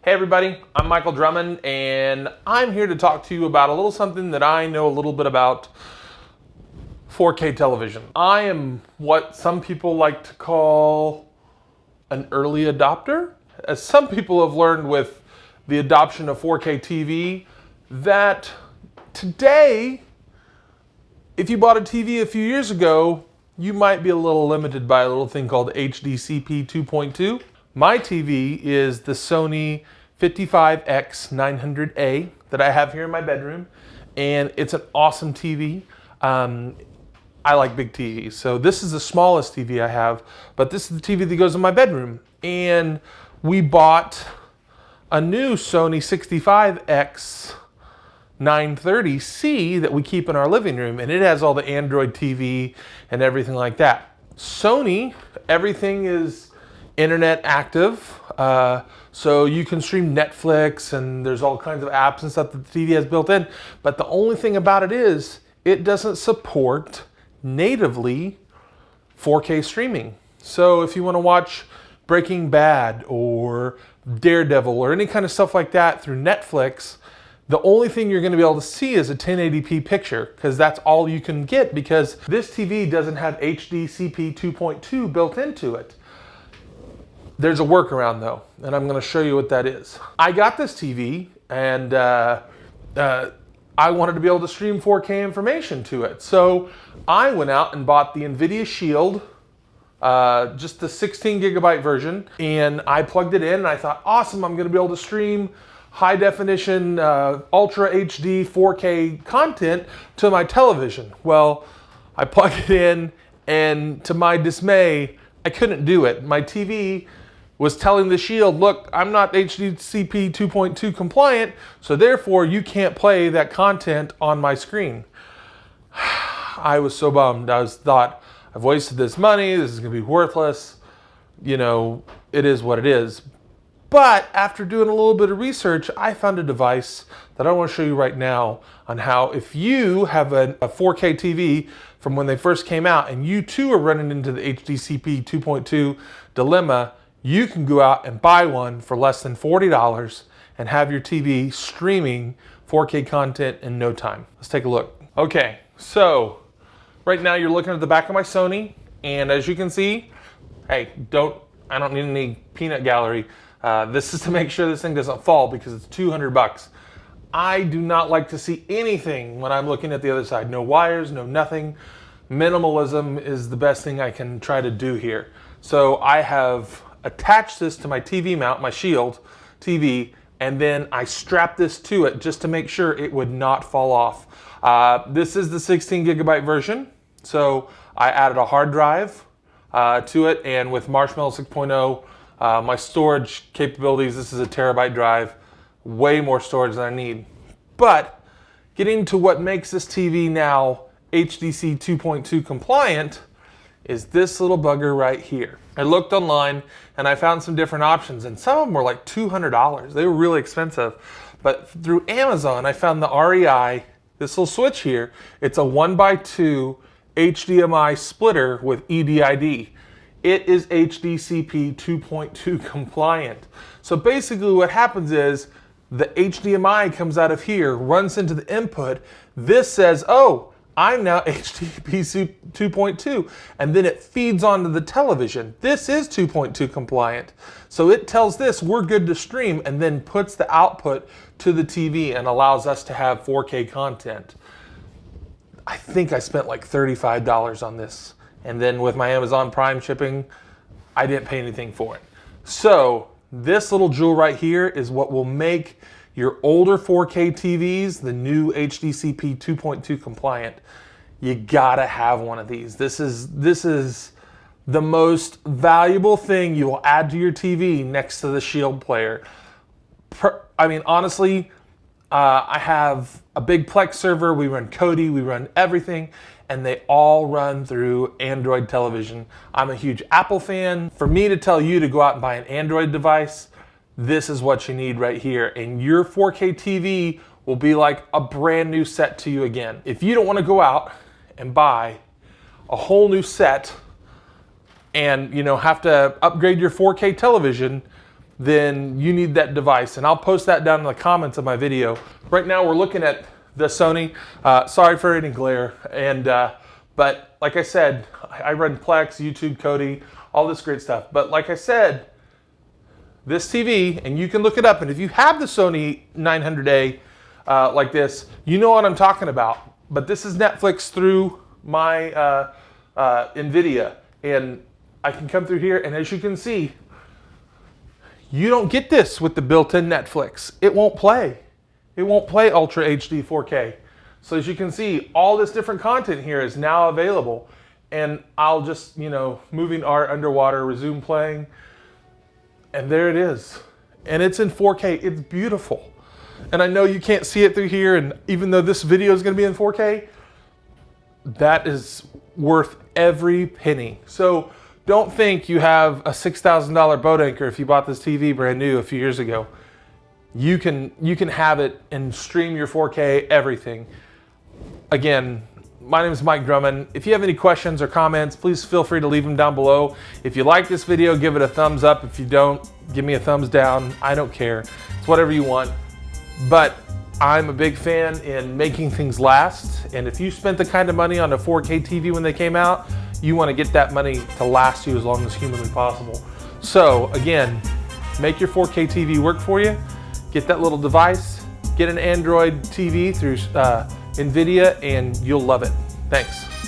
Hey everybody, I'm Michael Drummond and I'm here to talk to you about a little something that I know a little bit about: 4K television. I am what some people like to call an early adopter. As some people have learned with the adoption of 4K TV, that today, if you bought a TV a few years ago, you might be a little limited by a little thing called HDCP 2.2. My TV is the Sony 55X900A that I have here in my bedroom, and it's an awesome TV. I like big TVs, so this is the smallest TV I have, but this is the TV that goes in my bedroom. And we bought a new Sony 65X930C that we keep in our living room, and it has all the Android TV and everything like that. Sony, everything is internet active, so you can stream Netflix and there's all kinds of apps and stuff that the TV has built in, but the only thing about it is it doesn't support natively 4K streaming. So if you want to watch Breaking Bad or Daredevil or any kind of stuff like that through Netflix, the only thing you're going to be able to see is a 1080p picture, because that's all you can get, because this TV doesn't have HDCP 2.2 built into it. There's a workaround though, and I'm going to show you what that is. I got this TV and I wanted to be able to stream 4K information to it. So I went out and bought the NVIDIA Shield, just the 16 gigabyte version, and I plugged it in and I thought, awesome, I'm going to be able to stream high definition, ultra HD 4K content to my television. Well, I plugged it in and to my dismay, I couldn't do it. My TV was telling the Shield, look, I'm not HDCP 2.2 compliant, so therefore you can't play that content on my screen. I was so bummed. I thought, I've wasted this money, this is gonna be worthless. You know, it is what it is. But after doing a little bit of research, I found a device that I want to show you right now on how, if you have a 4K TV from when they first came out and you too are running into the HDCP 2.2 dilemma, you can go out and buy one for less than $40 and have your TV streaming 4K content in no time. Let's take a look. Okay, so right now you're looking at the back of my Sony, and as you can see, hey, I don't need any peanut gallery. This is to make sure this thing doesn't fall, because it's 200 bucks. I do not like to see anything when I'm looking at the other side. No wires, no nothing. Minimalism is the best thing I can try to do here. So I have attached this to my TV mount, my Shield TV, and then I strapped this to it just to make sure it would not fall off. This is the 16 gigabyte version. So I added a hard drive to it, and with Marshmallow 6.0, my storage capabilities, this is a terabyte drive, way more storage than I need. But getting to what makes this TV now HDC 2.2 compliant is this little bugger right here. I looked online and I found some different options, and some of them were like $200. They were really expensive. But through Amazon, I found the REI, this little switch here. It's a 1x2 HDMI splitter with EDID. It is HDCP 2.2 compliant. So basically what happens is the HDMI comes out of here, runs into the input. This says, oh, I'm now HDCP 2.2, and then it feeds onto the television. This is 2.2 compliant. So it tells this we're good to stream, and then puts the output to the TV and allows us to have 4K content. I think I spent like $35 on this. And then with my Amazon Prime shipping, I didn't pay anything for it. So this little jewel right here is what will make your older 4K TVs, the new HDCP 2.2 compliant. You gotta have one of these. This is the most valuable thing you will add to your TV next to the Shield player. I mean, honestly, I have a big Plex server. We run Kodi, we run everything, and they all run through Android television. I'm a huge Apple fan. For me to tell you to go out and buy an Android device, this is what you need right here. And your 4K TV will be like a brand new set to you again. If you don't want to go out and buy a whole new set and have to upgrade your 4K television, then you need that device. And I'll post that down in the comments of my video. Right now we're looking at the Sony. Sorry for any glare. But like I said, I run Plex, YouTube, Kodi, all this great stuff. But like I said, this TV, and you can look it up, and if you have the Sony 900A like this, you know what I'm talking about. But this is Netflix through my NVIDIA, and I can come through here, and as you can see, you don't get this with the built-in Netflix. It won't play. It won't play Ultra HD 4K. So as you can see, all this different content here is now available. And I'll just, moving art underwater, resume playing, and there it is. And it's in 4K, it's beautiful. And I know you can't see it through here, and even though this video is gonna be in 4K, that is worth every penny. So don't think you have a $6,000 boat anchor if you bought this TV brand new a few years ago. You can have it and stream your 4K everything. Again, my name is Mike Drummond. If you have any questions or comments, please feel free to leave them down below. If you like this video, give it a thumbs up. If you don't, give me a thumbs down. I don't care. It's whatever you want. But I'm a big fan in making things last. And if you spent the kind of money on a 4K TV when they came out, you want to get that money to last you as long as humanly possible. So again, make your 4K TV work for you. Get that little device, get an Android TV through NVIDIA, and you'll love it. Thanks.